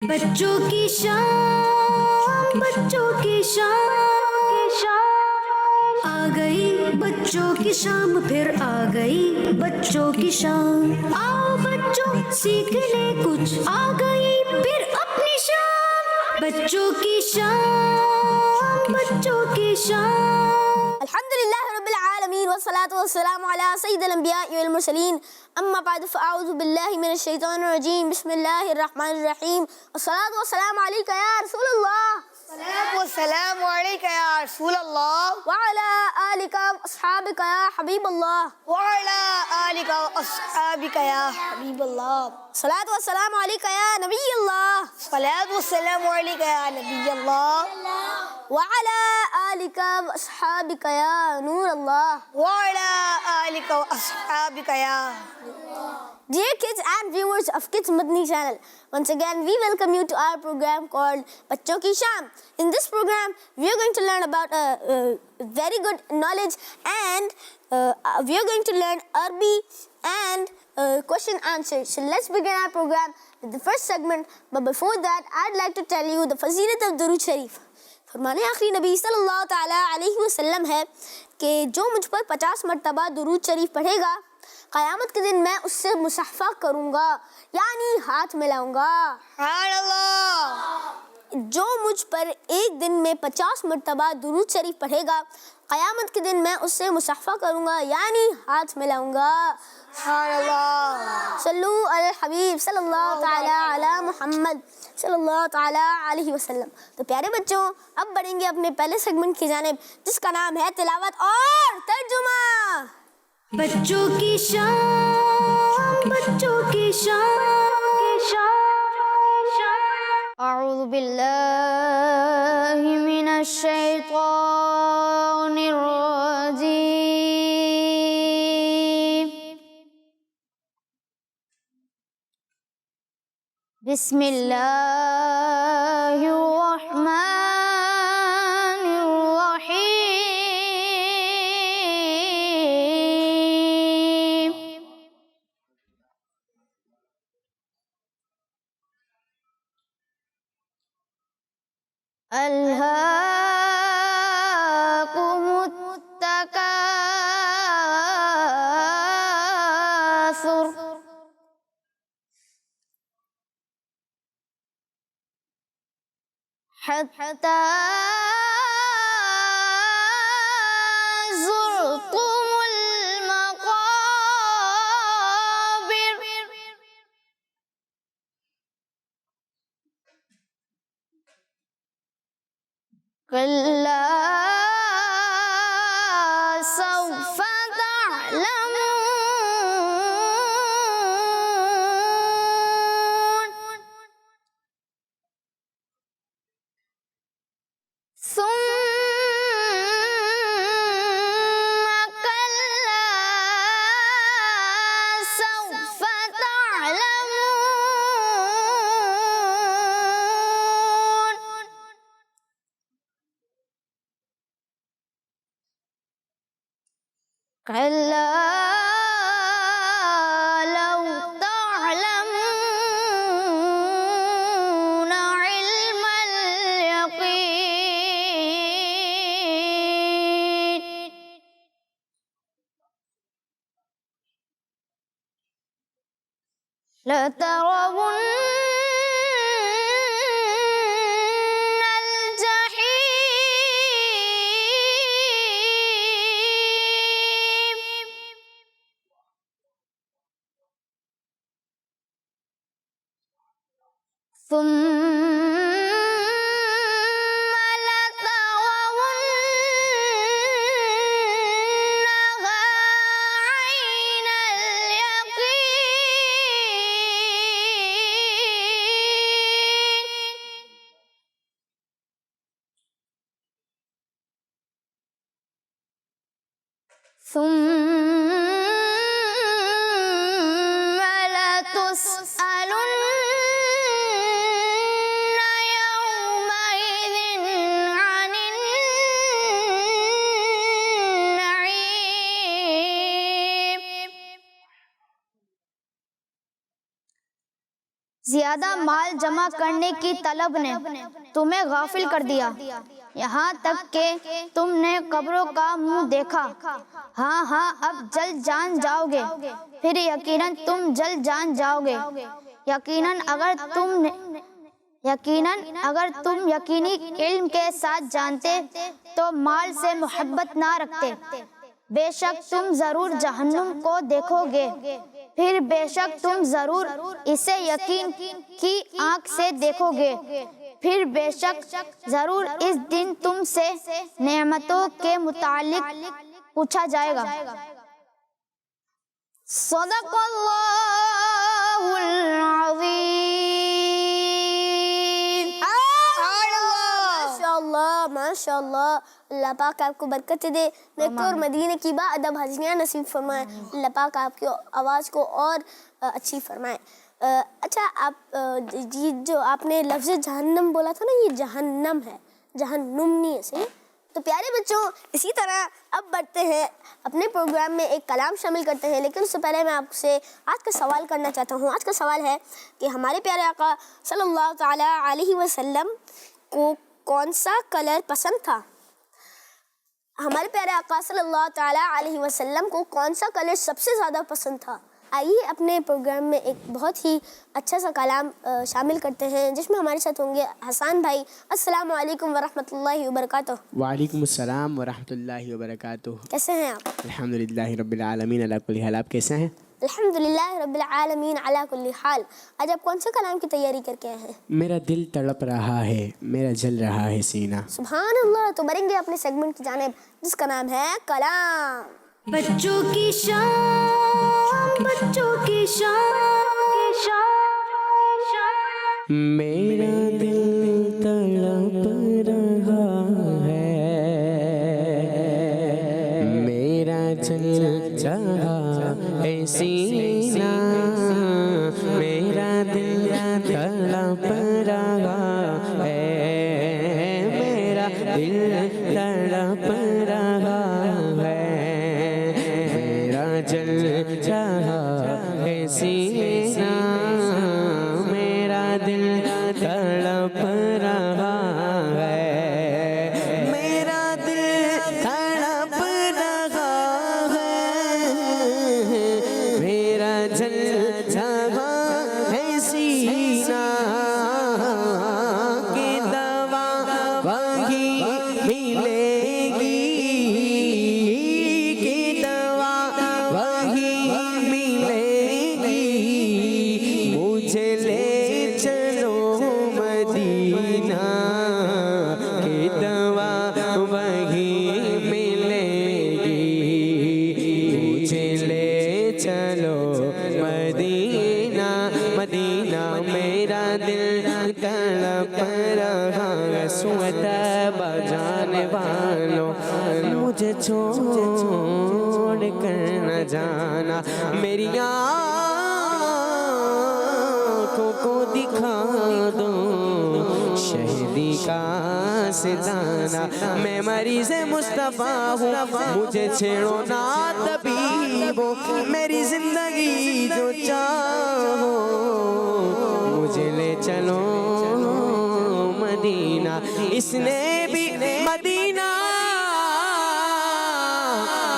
بچوں کی شام، بچوں کی شام آ گئی، بچوں کی شام پھر آ گئی بچوں کی شام۔ آؤ بچوں سیکھنے کچھ آ گئی پھر اپنی شام، بچوں کی شام، بچوں کی شام۔ الحمدللہ رب العالمین والصلاة والسلام علی سید الانبیاء والمرسلین، اما بعد فاعوذ باللہ من الشیطان الرجیم، بسم اللہ الرحمن الرحیم، والصلاة والسلام علیکہ یا رسول اللہ، والسلام علیکہ یا رسول اللہ، وعلی آلکہ واصحابکہ یا حبیب اللہ، وعلی آلکہ واصحابکہ یا حبیب اللہ، صلاۃ والسلام علیکہ یا نبی اللہ، صلاۃ والسلام علیکہ یا نبی اللہ، وعلی آلکہ واصحابکہ یا نور اللہ۔ وعلی آلکہ واصحابکہ یا Dear kids and viewers of Kids Madni channel, once again we welcome you to our program called Bachon Ki Sham. In this program, we are going to learn about very good knowledge, and we are going to learn Arabic and question answers. So let's begin our program with the first segment. But before that, I'd like to tell you the fazilat of Durood Sharif. فرمان آخری نبی صلی اللہ تعالیٰ علیہ وسلم ہے کہ جو مجھ پر 50 مرتبہ درود شریف پڑھے گا، قیامت کے دن میں اس سے مصافحہ کروں گا، یعنی ہاتھ ملاؤں گا۔ سبحان اللہ۔ جو مجھ پر ایک دن میں 50 مرتبہ درود شریف پڑھے گا، قیامت کے دن میں اس سے مصافحہ کروں گا، یعنی ہاتھ ملاؤں گا۔ سبحان اللہ۔ صلو علی الحبیب صلی اللہ تعالیٰ علی محمد صلی اللہ تعالیٰ علیہ وسلم۔ تو پیارے بچوں، اب بڑھیں گے اپنے پہلے سیگمنٹ کی جانب، جس کا نام ہے تلاوت اور ترجمہ۔ بچوں کی شام، بچوں کی شام اعوذ باللہ من الشیطان الرجیم، بسم اللہ الرحمن الرحیم۔ الہاکم التکاثر، حتی زرتم المقابر، کلا سوف تعلمون، ثم كلا سوف تعلمون، كلا لو تعلمون علم اليقين، لترون الجحيم، ثم لترونها عين اليقين، ثم لتسألن يومئذ عن النعيم۔ زیادہ مال جمع کرنے کی طلب نے تمہیں غافل کر دیا، یہاں تک کہ تم نے قبروں کا منہ دیکھا۔ ہاں اب جلد جان جاؤ گے، پھر یقیناً تم جلد جان جاؤ گے۔ یقیناً اگر تم یقینی علم کے ساتھ جانتے تو مال سے محبت نہ رکھتے۔ بے شک تم ضرور جہنم کو دیکھو گے، پھر بے شک تم ضرور اسے یقین کی آنکھ سے دیکھو گے، پھر بے شک ضرور اس دن تم سے نعمتوں کے متعلق پوچھا جائے گا۔ صدق اللہ العظیم۔ ماشاء اللہ، اللہ پاک آپ کو برکت دے، مکہ اور مدینہ کی با ادب حاضریاں نصیب فرمائے، اللہ پاک آپ کی آواز کو اور اچھی فرمائے۔ اچھا، آپ جو آپ نے لفظ جہنم بولا تھا نا، یہ جہنم ہے، جہنم نہیں ہے، صحیح؟ تو پیارے بچوں، اسی طرح اب بڑھتے ہیں اپنے پروگرام میں، ایک کلام شامل کرتے ہیں، لیکن اس سے پہلے میں آپ سے آج کا سوال کرنا چاہتا ہوں۔ آج کا سوال ہے کہ ہمارے پیارے آقا صلی اللہ تعالیٰ علیہ وسلم کو کون سا کلر پسند تھا؟ ہمارے پیارے آقا صلی اللہ تعالیٰ علیہ وسلم کو کون سا کلر سب سے زیادہ پسند تھا؟ آئیے اپنے پروگرام میں ایک بہت ہی اچھا سا کلام شامل کرتے ہیں، جس میں ہمارے ساتھ ہوں گے حسان بھائی۔ السلام علیکم ورحمۃ اللہ وبرکاتہ۔ وعلیکم السلام ورحمۃ اللہ وبرکاتہ۔ کیسے ہیں آپ؟ الحمدللہ رب العالمین علی کل حال۔ آپ کیسے ہیں؟ الحمدللہ رب العالمین علی کل حال۔ آج آپ کون سے کلام کی تیاری کر کے آئے ہیں؟ میرا دل تڑپ رہا ہے، میرا جل رہا ہے سینہ۔ سبحان اللہ۔ تو بڑھیں گے اپنے سیگمنٹ کی جانب، جس کا نام ہے کلام۔ بچوں کی شام، بچوں کی شام، میرا دل تڑپ رہا ہے، میرا جل رہا ہے سینہ، میرا دل تڑپ رہا ہے، میرا دل تڑپ رہا ہے، میرا جل رہا ہے سینہ، میرا دل تڑپ رہا ہے، میرا دل تڑپ رہا ہے، میرا جل رہا ہے سینہ، کی دوا وہی ملے گی، کی دوا وہی ملے گی، مجھے لے چلو مدینہ، کی دوا وہی ملے گی، مجھے لے چلو مدینہ، مدینہ میرا دل تڑپ رہا ہے۔ سوت بجانے والوں مجھے چھوڑ کر نہ جانا، میری آنکھوں کو دکھا دو شہدی کا ستانہ، میں مریض مصطفیٰ ہوں، مجھے چھیڑو نا طبیبو، میری زندگی جو چاہو مجھے لے چلو مدینہ۔ اس نے بھی مدینہ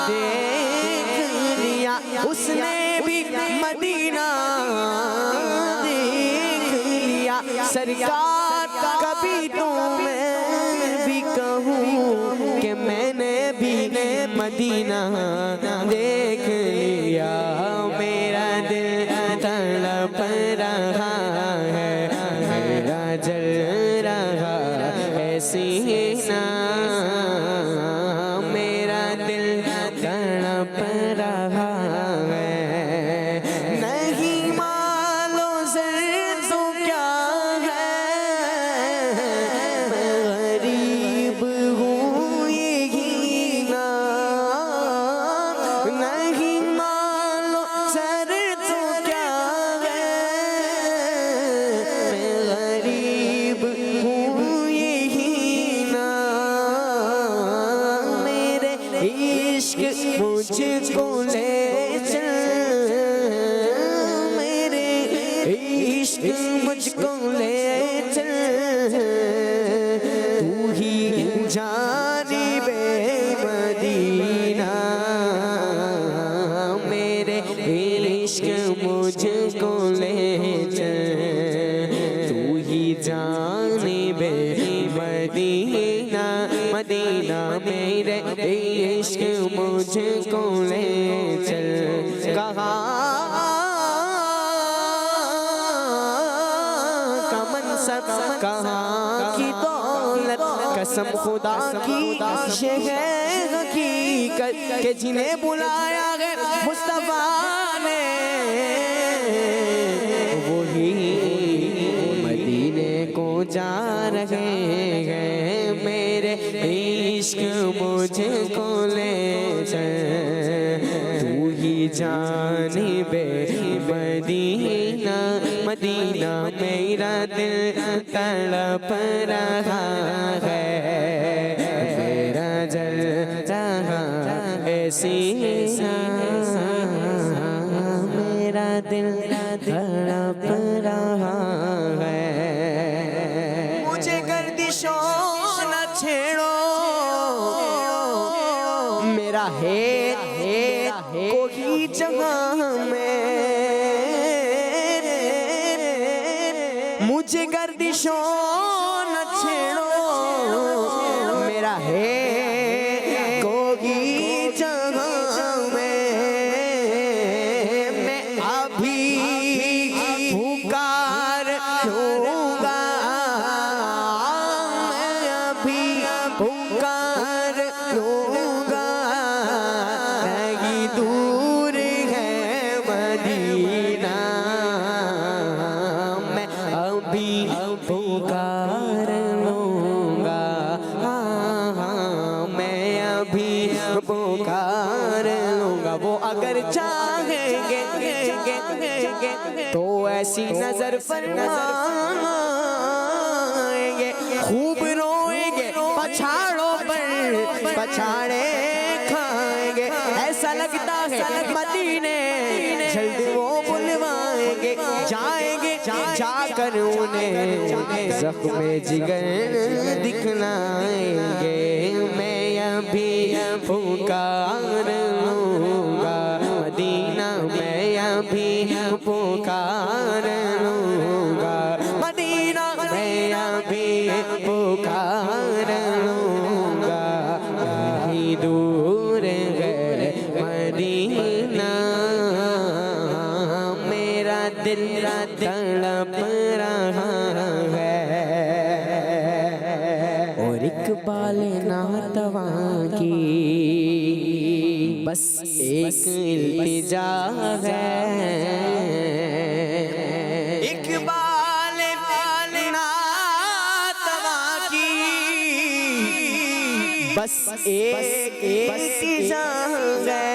دیکھ لیا، اس نے بھی مدینہ دیکھ لیا، سرکار کبھی تو میں بھی کہوں کہ میں نے بھی مدینہ دیکھ لیا، میرا دل تڑپ رہا ہے، میرا جل رہا ہے سینہ، میرا دل تڑپ رہا ہے، نہیں مالو زر تو کیا ہے، میں غریب ہوں یہی نا، نہیں مالو زر تو کیا ہے، میں غریب ہوں یہی نا، میرے عشق مجھ کو لے چل، میرے عشق مجھ جانب مدینہ مدینہ میرے عشق مجھ کو لے چل کہاں کا منصب کہاں کی دولت قسم خدا کی یہ ہے حقیقت کہ جنہیں بلایا ہے مصطفیٰ نے وہی مدینے کو جا رہے ہیں میرے عشق مجھ کو لے چل تو ہی جانب مدینہ مدینہ میرا دل تڑپ رہا ہے میرا جل رہا ہے سینہ میرا دل تڑپ رہا ہے مجھے گردشوں نہ چھیڑو میرا ہے کوئی جگہ میں مجھے گردشوں نہ چھیڑو میرا ہے کوئی جگہ میں ابھی پکار لوں گا میں ابھی پکار لوں گا نہیں دور ہے مدینہ میں ابھی پکار لوں گا میں ابھی پکار لوں گا وہ اگر چاہیں گے تو ایسی نظر فرمائیں گے خوب روئیں گے پچھاڑوں پر پچھاڑے کھائیں گے ایسا لگتا ہے مدینے جلد وہ بلوائیں گے جائیں گے جا کر انہیں زخم جگر دکھلائیں گے میں ابھی پکار لوں گا مدینہ میں ابھی پکار لوں گا مدینہ میں ابھی پکار لوں گا کہیں دور ہے مدینہ میرا دل تڑپ رہا ہے اور اقبال ناتواں کی بس ایک التجا ہے اقبال ناتواں کی بس ایک التجا ہے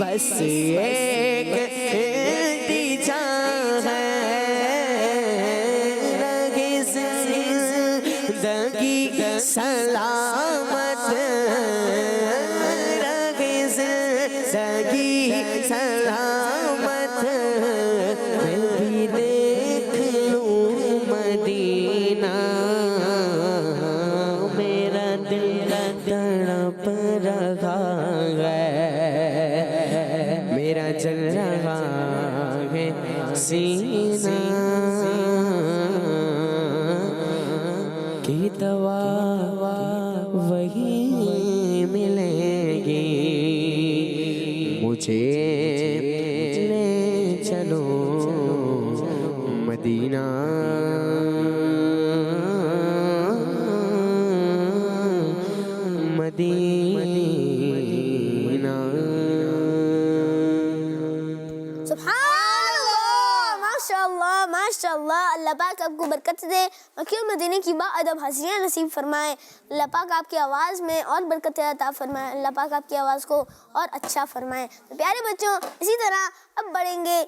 بس ایک التجا ہے رہے زندگی سلامت رہے زندگی سلامت میں بھی دیکھ لوں مدینہ میرا دل تڑپ رہا ہے میرا جل رہا ہے سینہ کی دوا وہی ملے گی مجھے لے چلو مدینہ ماشاءاللہ اللہ پاک آپ کو برکت دے مکی المدینے کی با ادب حاضریاں نصیب فرمائے اللہ پاک آپ کی آواز میں اور برکتیں عطا فرمائے اللہ پاک آپ کی آواز کو اور اچھا فرمائے تو پیارے بچوں اسی طرح اب بڑھیں گے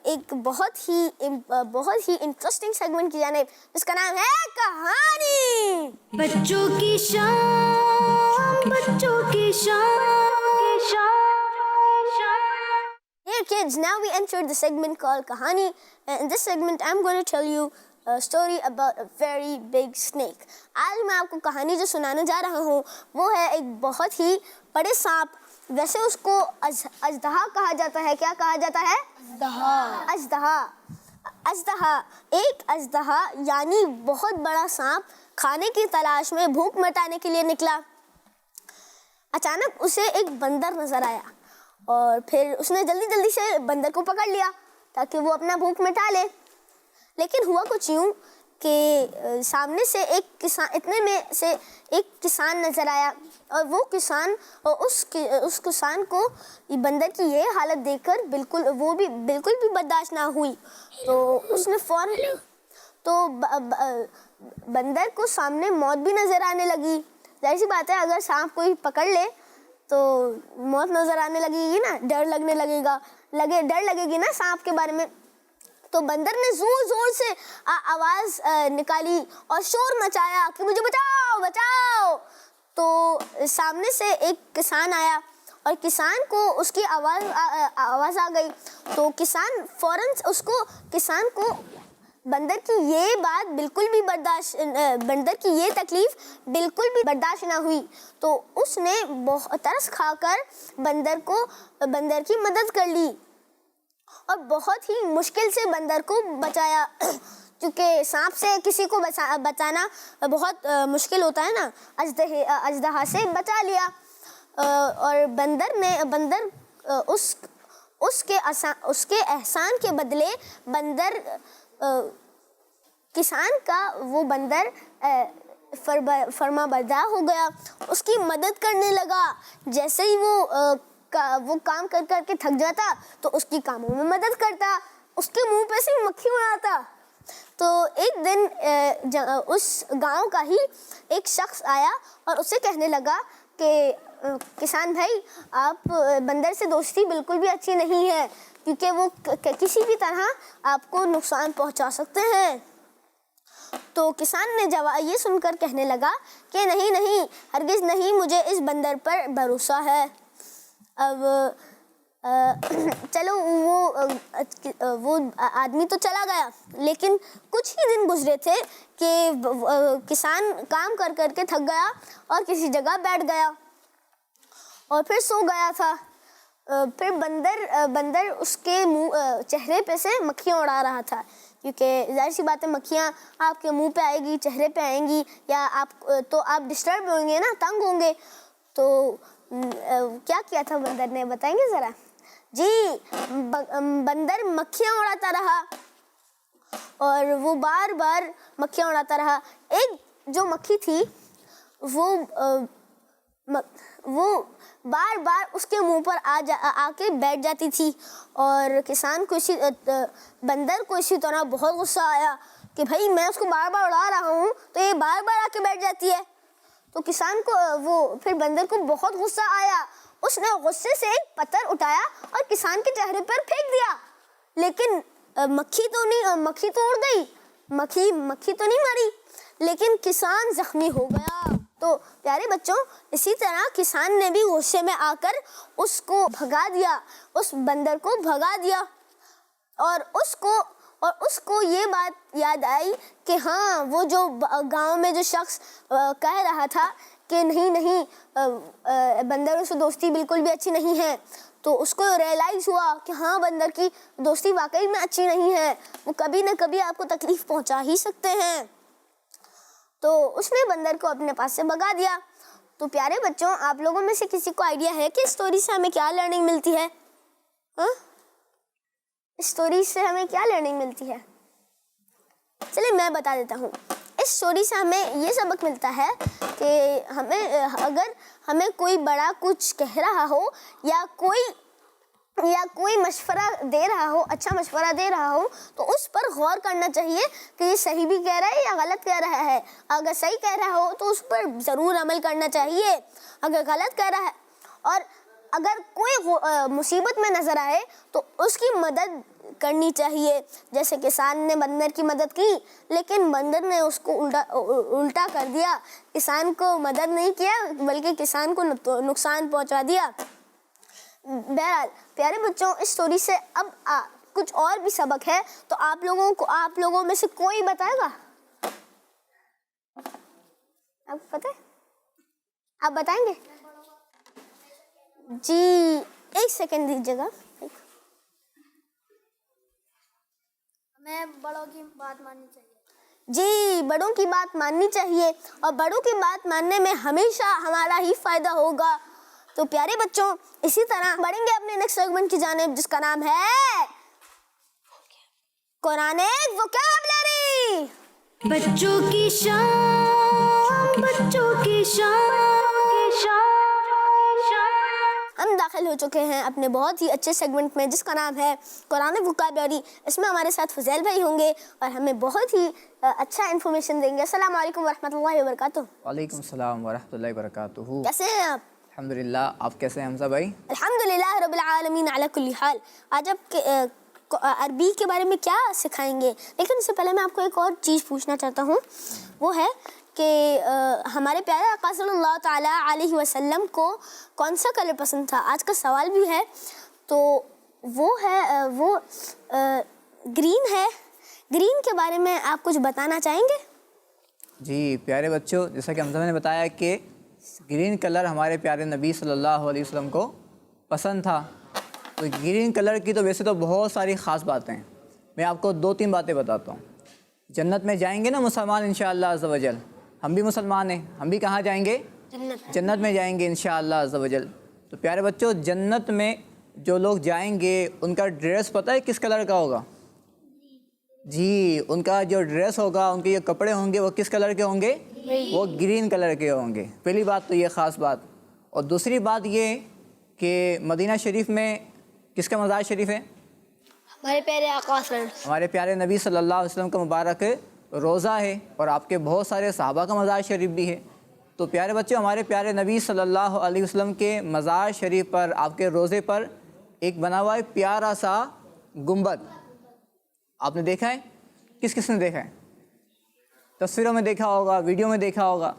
ایک بہت ہی انٹرسٹنگ سیگمنٹ کی جانب جس کا نام ہے کہانی بچوں کی شام بچوں کی شام Dear kids, now we entered the segment called Kahani. And in this segment, I'm going to tell you a story about a very big snake. آج میں آپ کو کہانی جو سنانے جا رہا ہوں وہ ہے ایک بہت ہی بڑے سانپ ویسے اس کو اژدہا کہا جاتا ہے. کیا کہا جاتا ہے؟ اژدہا. اژدہا ایک اژدہا یعنی بہت بڑا سانپ کھانے کی تلاش میں بھوک مٹانے کے لیے نکلا. اچانک اسے ایک بندر نظر آیا اور پھر اس نے جلدی جلدی سے بندر کو پکڑ لیا تاکہ وہ اپنا بھوک مٹا لے. لیکن ہوا کچھ یوں کہ سامنے سے اتنے میں سے ایک کسان نظر آیا اور وہ کسان اس کسان کو بندر کی یہ حالت دیکھ کر بالکل بھی برداشت نہ ہوئی. تو اس نے فوراً تو بندر کو سامنے موت بھی نظر آنے لگی. ظاہر سی بات ہے اگر سانپ کوئی پکڑ لے تو موت نظر آنے لگے گی نا, ڈر لگے گی نا سانپ کے بارے میں. تو بندر نے زور زور سے آواز نکالی اور شور مچایا کہ مجھے بچاؤ بچاؤ. تو سامنے سے ایک کسان آیا اور کسان کو اس کی آواز آ گئی. تو کسان فوراً کسان کو بندر کی یہ بات بندر کی یہ تکلیف بالکل بھی برداشت نہ ہوئی. تو اس نے ترس کھا کر بندر کی مدد کر لی اور بہت ہی مشکل سے بندر کو بچایا, کیونکہ سانپ سے کسی کو بچانا بہت مشکل ہوتا ہے نا. اژدہا سے بچا لیا اور بندر اس کے احسان کے بدلے بندر کسان کا وہ بندر فرما بردار ہو گیا, اس کی مدد کرنے لگا. جیسے ہی وہ کام کر کے تھک جاتا تو اس کی کاموں میں مدد کرتا, اس کے منہ پہ سے مکھی اڑاتا. تو ایک دن اس گاؤں کا ہی ایک شخص آیا اور اسے کہنے لگا کہ کسان بھائی, آپ بندر سے دوستی بالکل بھی اچھی نہیں ہے کیونکہ وہ کسی بھی طرح آپ کو نقصان پہنچا سکتے ہیں. تو کسان نے یہ سن کر کہنے لگا کہ نہیں ہرگز نہیں, مجھے اس بندر پر بھروسہ ہے. اب چلو وہ آدمی تو چلا گیا, لیکن کچھ ہی دن گزرے تھے کہ کسان کام کر کے تھک گیا اور کسی جگہ بیٹھ گیا اور پھر سو گیا تھا. پھر بندر اس کے چہرے پہ سے مکھیاں اڑا رہا تھا, کیونکہ ظاہر سی بات ہے مکھیاں آپ کے منہ پہ آئے گی, چہرے پہ آئیں گی, یا آپ ڈسٹرب ہوں گے نا, تنگ ہوں گے. تو کیا تھا بندر نے, بتائیں گے ذرا؟ جی, بندر مکھیاں اڑاتا رہا اور وہ بار بار مکھیاں اڑاتا رہا. ایک جو مکھی تھی وہ بار بار اس کے منہ پر آ کے بیٹھ جاتی تھی اور بندر کو اسی طرح بہت غصہ آیا کہ بھائی میں اس کو بار بار اڑا رہا ہوں تو یہ بار بار آ کے بیٹھ جاتی ہے. تو کسان کو پھر بندر کو بہت غصہ آیا. اس نے غصے سے ایک پتھر اٹھایا اور کسان کے چہرے پر پھینک دیا, لیکن مکھی تو اڑ گئی, مکھی تو نہیں مری, لیکن کسان زخمی ہو گیا. تو پیارے بچوں, اسی طرح کسان نے بھی غصے میں آ کر اس کو بھگا دیا, اس بندر کو بھگا دیا. اور اس کو یہ بات یاد آئی کہ ہاں, وہ جو گاؤں میں جو شخص کہہ رہا تھا کہ نہیں بندروں سے دوستی بالکل بھی اچھی نہیں ہے, تو اس کو ریئلائز ہوا کہ ہاں بندر کی دوستی واقعی میں اچھی نہیں ہے, وہ کبھی نہ کبھی آپ کو تکلیف پہنچا ہی سکتے ہیں. تو اس نے بندر کو اپنے پاس سے بھگا دیا. تو پیارے بچوں, آپ لوگوں میں سے کسی کو آئیڈیا ہے کہ اس اسٹوری سے ہمیں کیا لرننگ ملتی ہے؟ اس اسٹوری سے ہمیں کیا لرننگ ملتی ہے؟ چلیے میں بتا دیتا ہوں. اس اسٹوری سے ہمیں یہ سبق ملتا ہے کہ اگر ہمیں کوئی بڑا کچھ کہہ رہا ہو یا کوئی مشورہ دے رہا ہو, اچھا مشورہ دے رہا ہو, تو اس پر غور کرنا چاہیے کہ یہ صحیح بھی کہہ رہا ہے یا غلط کہہ رہا ہے. اگر صحیح کہہ رہا ہو تو اس پر ضرور عمل کرنا چاہیے, اگر غلط کہہ رہا ہے. اور اگر کوئی مصیبت میں نظر آئے تو اس کی مدد کرنی چاہیے. جیسے کسان نے بندر کی مدد کی, لیکن بندر نے اس کو الٹا کر دیا, کسان کو مدد نہیں کیا بلکہ کسان کو نقصان پہنچا دیا. بہرحال پیارے بچوں, اس اسٹوری سے اب کچھ اور بھی سبق ہے, تو آپ لوگوں میں سے کوئی بتائے گا؟ آپ پتہ ہے, آپ بتائیں گے؟ جی ایک سیکنڈ دیجیے گا. ہمیں بڑوں کی بات ماننی چاہیے. جی بڑوں کی بات ماننی چاہیے اور بڑوں کی بات ماننے میں ہمیشہ ہمارا ہی فائدہ ہوگا. تو پیارے بچوں اسی طرح بڑھیں گے اپنے نیکسٹ سیگمنٹ کی جانب جس کا نام ہے قرآنک ووکیبلری. بچوں کی شان بچوں کی شان. ہم داخل ہو چکے ہیں اپنے بہت ہی اچھے سیگمنٹ میں جس کا نام ہے قرآنک ووکیبلری. اس میں ہمارے ساتھ فضیل بھائی ہوں گے اور ہمیں بہت ہی اچھا انفارمیشن دیں گے. السلام علیکم ورحمۃ اللہ وبرکاتہ. وعلیکم السلام ورحمۃ اللہ وبرکاتہ. کیسے ہیں آپ؟ الحمدللہ. آپ کیسے ہیں حمزہ بھائی؟ الحمدللہ رب العالمین علی کل حال. آج آپ عربی کے بارے میں کیا سکھائیں گے؟ لیکن اس سے پہلے میں آپ کو ایک اور چیز پوچھنا چاہتا ہوں. وہ ہے کہ ہمارے پیارے آقا صلی اللہ تعالیٰ علیہ وسلم کو کون سا کلر پسند تھا؟ آج کا سوال بھی ہے تو وہ گرین ہے. گرین کے بارے میں آپ کچھ بتانا چاہیں گے؟ جی پیارے بچوں، جیسا کہ حمزہ نے بتایا کہ گرین کلر ہمارے پیارے نبی صلی اللہ علیہ وسلم کو پسند تھا. تو گرین کلر کی تو ویسے تو بہت ساری خاص باتیں ہیں. میں آپ کو 2-3 باتیں بتاتا ہوں. جنت میں جائیں گے نا مسلمان انشاءاللہ عز و جل. ہم بھی مسلمان ہیں. ہم بھی کہاں جائیں گے؟ جنت میں جائیں گے انشاءاللہ عز و جل. تو پیارے بچوں جنت میں جو لوگ جائیں گے ان کا ڈریس پتہ ہے کس کلر کا ہوگا؟ جی ان کا جو ڈریس ہوگا، ان کے جو کپڑے ہوں گے وہ کس کلر کے ہوں گے؟ وہ گرین کلر کے ہوں گے. پہلی بات تو یہ خاص بات. اور دوسری بات یہ کہ مدینہ شریف میں کس کا مزار شریف ہے؟ ہمارے پیارے آقا صلی اللہ علیہ وسلم. ہمارے پیارے نبی صلی اللہ علیہ وسلم کا مبارک روضہ ہے اور آپ کے بہت سارے صحابہ کا مزار شریف بھی ہے. تو پیارے بچوں ہمارے پیارے نبی صلی اللہ علیہ وسلم کے مزار شریف پر، آپ کے روضے پر ایک بنا ہوا ہے پیارا سا گنبد. آپ نے دیکھا ہے؟ کس نے دیکھا ہے؟ تصویروں میں دیکھا ہوگا، ویڈیو میں دیکھا ہوگا.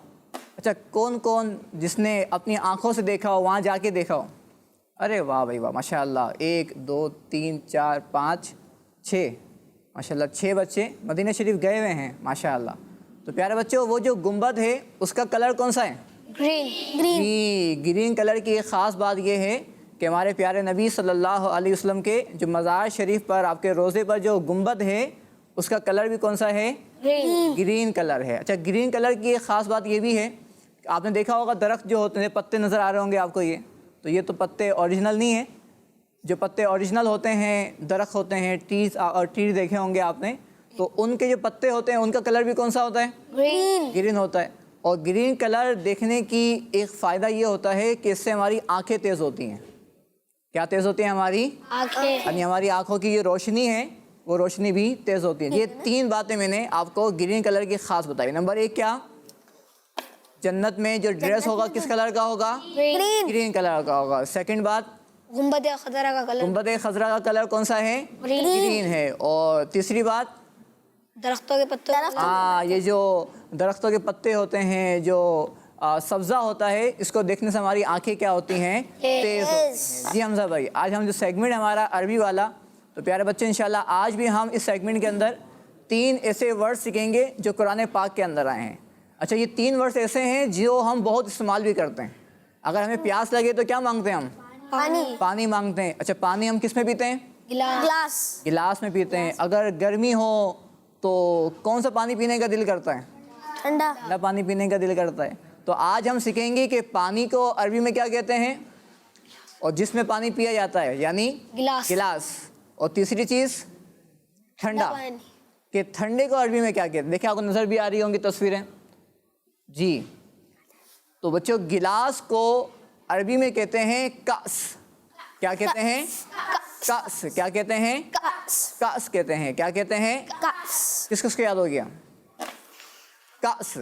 اچھا کون جس نے اپنی آنکھوں سے دیکھا ہو، وہاں جا کے دیکھا ہو؟ ارے واہ بھائی واہ، ماشاء اللہ. 1 2 3 4 5 6 ماشاء اللہ 6 بچے مدینہ شریف گئے ہوئے ہیں ماشاء اللہ. تو پیارے بچوں وہ جو گنبد ہے اس کا کلر کون سا ہے؟ گرین. گرین کلر کی ایک خاص بات یہ ہے کہ ہمارے پیارے نبی صلی اللہ علیہ وسلم کے جو مزار شریف پر آپ کے روضے پر جو گنبد ہے اس کا کلر بھی کون سا ہے؟ گرین کلر ہے. اچھا گرین کلر کی ایک خاص بات یہ بھی ہے کہ آپ نے دیکھا ہوگا درخت جو ہوتے ہیں، پتے نظر آ رہے ہوں گے آپ کو. یہ تو پتے اوریجنل نہیں ہیں. جو پتے اوریجنل ہوتے ہیں، درخت ہوتے ہیں، ٹریز اور ٹری دیکھے ہوں گے آپ نے، تو ان کے جو پتے ہوتے ہیں ان کا کلر بھی کون سا ہوتا ہے؟ گرین ہوتا ہے. اور گرین کلر دیکھنے کی ایک فائدہ یہ ہوتا ہے کہ اس سے ہماری آنکھیں تیز ہوتی ہیں. کیا تیز ہوتی ہیں؟ ہماری آنکھیں. یعنی ہماری آنکھوں کی یہ روشنی ہے وہ روشنی بھی تیز ہوتی ہے. یہ 3 باتیں میں نے آپ کو گرین کلر کی خاص بتائی. نمبر 1 کیا؟ جنت میں جو ڈریس ہوگا کس کلر کا ہوگا؟ گرین کلر کا ہوگا. سیکنڈ بات گنبد خضرا کا کلر. گنبد خضرا کا کلر کون سا ہے؟ گرین ہے. اور تیسری بات درختوں کے پتوں. یہ جو درختوں کے پتے ہوتے ہیں، جو سبزہ ہوتا ہے، اس کو دیکھنے سے ہماری آنکھیں کیا ہوتی ہیں؟ تیز ہوتی ہیں. جی حمزہ بھائی آج ہم جو سیگمنٹ ہمارا عربی والا، تو پیارے بچے انشاءاللہ آج بھی ہم اس سیگمنٹ کے اندر 3 ایسے ورڈ سیکھیں گے جو قرآن پاک کے اندر آئے ہیں. اچھا یہ 3 ورڈز ایسے ہیں جو ہم بہت استعمال بھی کرتے ہیں. اگر ہمیں پیاس لگے تو کیا مانگتے ہیں ہم؟ پانی مانگتے ہیں. اچھا پانی ہم کس میں پیتے ہیں؟ گلاس میں پیتے ہیں. اگر گرمی ہو تو کون سا پانی پینے کا دل کرتا ہے؟ ٹھنڈا پانی پینے کا دل کرتا ہے. تو آج ہم سیکھیں گے کہ پانی کو عربی میں کیا کہتے ہیں اور جس میں پانی پیا جاتا ہے یعنی گلاس. اور تیسری چیز ٹھنڈا، کہ ٹھنڈے کو عربی میں کیا کہتے ہیں؟ دیکھیں آپ کو نظر بھی آ رہی ہوں گی تصویریں. جی تو بچوں گلاس کو عربی میں کہتے ہیں کاس. کیا کہتے ہیں؟ کاس. کیا کہتے ہیں؟ کاس کہتے ہیں. کیا کہتے ہیں؟ کس کو یاد ہو گیا؟ کاس.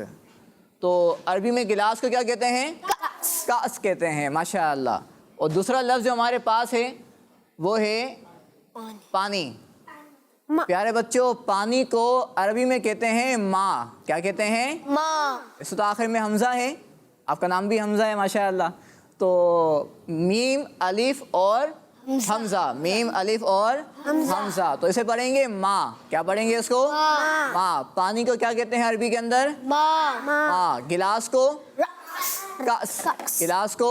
تو عربی میں گلاس کو کیا کہتے ہیں؟ کاس کہتے ہیں ماشاء اللہ. اور دوسرا لفظ جو ہمارے پاس ہے وہ ہے پانی. پیارے بچوں پانی کو عربی میں کہتے ہیں ماء. کیا کہتے ہیں؟ ماں. اس تو آخر میں حمزہ ہے، آپ کا نام بھی حمزہ ہے ماشاء اللہ. تو میم الف اور حمزہ، میم الف اور حمزہ، تو اسے پڑھیں گے ماء. کیا پڑھیں گے اس کو؟ ماء. پانی کو کیا کہتے ہیں عربی کے اندر؟ ماں. ماء. گلاس کو کاس. گلاس کو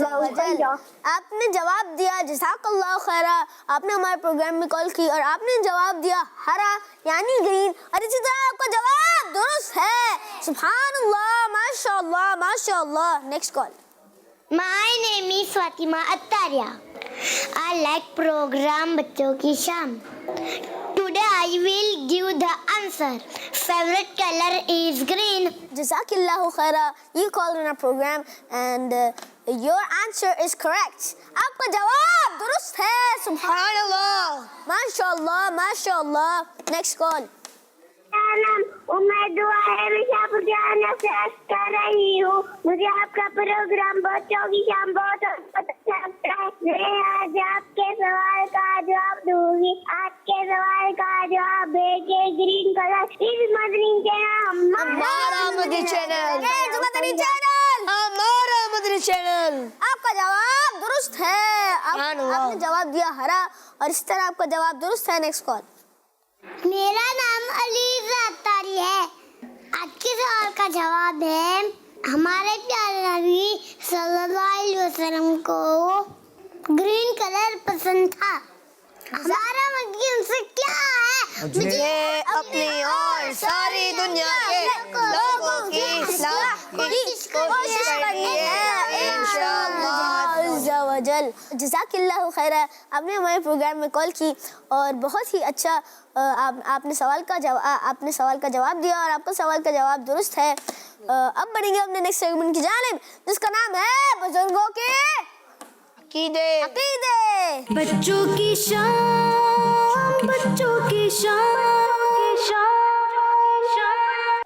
عزا وجل. آپ نے جواب دیا جزاک اللہ خیرہ. آپ نے ہمارے پروگرام میں کال کی اور آپ نے جواب دیا ہرا یعنی گرین, اور اسی طرح آپ کا جواب درست ہے. سبحان اللہ, ماشاء اللہ ماشاء اللہ. Next call. My name is Fatima Attaria. I like program بچوں کی شام. Today I will give the answer. Favorite color is green. جزاک اللہ خیرہ. You called in our program and your answer is correct. آپ کا جواب درست ہے. سبحان اللہ, ماشاء اللہ ماشاء اللہ. نیکسٹ کال. میرا نام عمر دعا ہے. میں شاپور جہاں سے کر رہی ہوں. مجھے آپ کا پروگرام بچوں کی شام بہت اچھا لگتا ہے. میں آج آپ کے سوال کا جواب دوں گی. آپ کے سوال کا جواب ہے کہ گرین کلر اس مدنی چینل. ہمارا مدنی چینل. مدنی چینل. ہمارا مدنی چینل. آپ کا جواب درست ہے. آپ نے جواب دیا ہرا اور اس طرح آپ کا جواب درست ہے. Next call. میرا نام علیزہ اتاری ہے. آج کے سوال کا جواب ہے ہمارے پیارے نبی صلی اللہ علیہ وسلم کو گرین کلر پسند تھا. ہمارا مقصد سے کیا ہے؟ مجھے اپنی اور ساری دنیا کے لوگوں کی اصلاح کی کوشش کرنی ہے انشاءاللہ عزا وجل. جزاک اللہ خیر. آپ نے ہمارے پروگرام میں کال کی اور بہت ہی اچھا آپ نے سوال کا جواب دیا اور آپ کا سوال کا جواب درست ہے. اب بڑھیں گے اپنے نیکسٹ سیگمنٹ کی جانب جس کا نام ہے بزرگوں کے عقیدے. بچوں کی شام, بچوں کی شام.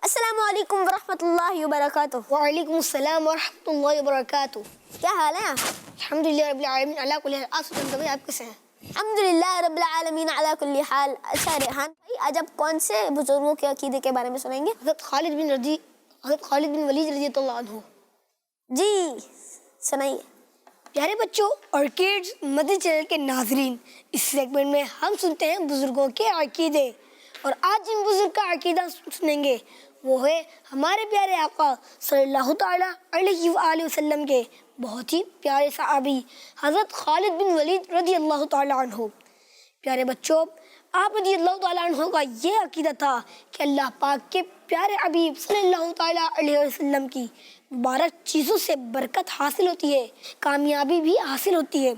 السلام علیکم ورحمۃ اللہ وبرکاتہ. وعلیکم السلام ورحمۃ اللہ وبرکاتہ. کیا حال ہے؟ الحمدللہ رب العالمین علی کل حال. آپ سنائیں آپ کیسے ہیں؟ الحمدللہ رب العالمین علی کل حال. اچھا ریحان بھائی, آج آپ کون سے بزرگوں کے عقیدے کے بارے میں سنائیں گے؟ حضرت خالد بن ولید رضی اللہ عنہ. جی سنائیے. پیارے بچوں, آرکیڈز مدنی چینل کے ناظرین, اس سیگمنٹ میں ہم سنتے ہیں بزرگوں کے عقیدے. اور آج جن بزرگ کا عقیدہ سنیں گے وہ ہے ہمارے پیارے آقا صلی اللہ تعالیٰ علیہ وآلہ وسلم کے بہت ہی پیارے صحابی حضرت خالد بن ولید رضی اللہ تعالیٰ عنہ. پیارے بچوں, آپ رضی اللہ تعالیٰ عنہ کا یہ عقیدہ تھا کہ اللہ پاک کے پیارے حبیب صلی اللہ تعالیٰ علیہ وسلم کی مبارک چیزوں سے برکت حاصل ہوتی ہے, کامیابی بھی حاصل ہوتی ہے.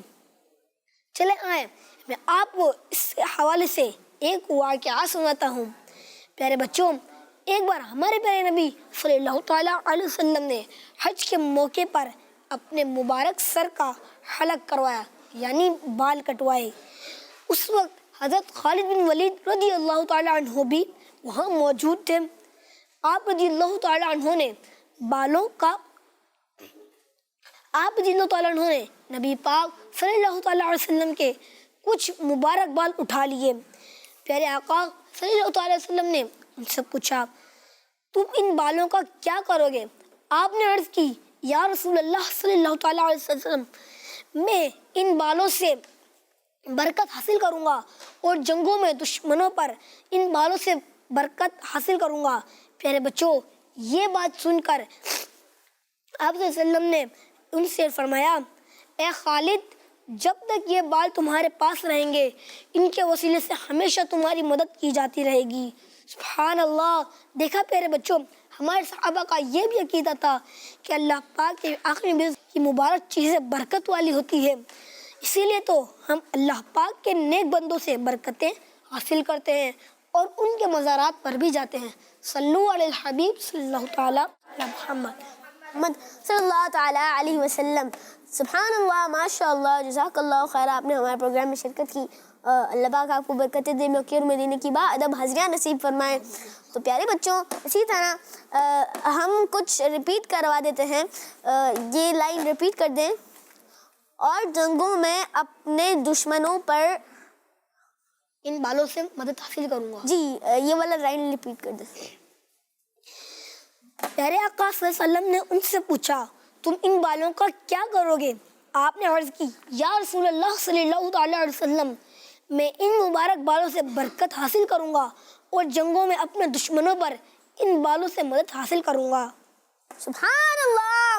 چلے آئیں میں آپ کو اس حوالے سے ایک واقعہ سناتا ہوں. پیارے بچوں, ایک بار ہمارے پیارے نبی صلی اللہ تعالیٰ علیہ وسلم نے حج کے موقع پر اپنے مبارک سر کا حلق کروایا یعنی بال کٹوائے. اس وقت حضرت خالد بن ولید رضی اللہ تعالیٰ عنہ بھی وہاں موجود تھے. آپ رضی اللہ تعالیٰ عنہ نے نبی پاک صلی اللہ تعالیٰ علیہ وسلم کے کچھ مبارک بال اٹھا لیے. پیارے آقا صلی اللہ تعالیٰ علیہ وسلم نے ان سے پوچھا, تم ان بالوں کا کیا کرو گے؟ آپ نے عرض کی, یا رسول اللہ صلی اللہ تعالیٰ علیہ وسلم, میں ان بالوں سے برکت حاصل کروں گا اور جنگوں میں دشمنوں پر ان بالوں سے برکت حاصل کروں گا. پیارے بچوں, یہ بات سن کر آپ صلی اللہ علیہ وسلم نے ان سے فرمایا, اے خالد, جب تک یہ بال تمہارے پاس رہیں گے ان کے وسیلے سے ہمیشہ تمہاری مدد کی جاتی رہے گی. سبحان اللہ. دیکھا پیارے بچوں, ہمارے صحابہ کا یہ بھی عقیدہ تھا کہ اللہ پاک کے آخری میں کی مبارک چیزیں برکت والی ہوتی ہے, اسی لیے تو ہم اللہ پاک کے نیک بندوں سے برکتیں حاصل کرتے ہیں اور ان کے مزارات پر بھی جاتے ہیں. صلو علی الحبیب صلی اللہ تعالیٰ علی محمد صلی اللہ تعالیٰ علیہ وسلم. سبحان اللہ, ماشاء اللہ, جزاک اللہ خیر. آپ نے ہمارے پروگرام میں شرکت کی. اللہ پاک آپ کو برکتیں دے, موقع اور مدینے کی ادب حاضریاں نصیب فرمائے. تو پیارے بچوں, اسی طرح ہم کچھ ریپیٹ کروا دیتے ہیں. یہ لائن ریپیٹ کر دیں. اور جنگوں میں اپنے دشمنوں پر ان بالوں سے مدد حاصل کروں گا. جی یہ والا لائن ریپیٹ کر دیں. پیارے آقا صلی اللہ علیہ وسلم نے ان سے پوچھا, تم ان بالوں کا کیا کرو گے؟ آپ نے عرض کی, یا رسول اللہ صلی اللہ تعالیٰ علیہ وسلم, میں ان مبارک بالوں سے برکت حاصل کروں گا اور جنگوں میں اپنے دشمنوں پر ان بالوں سے مدد حاصل کروں گا. سبحان اللہ,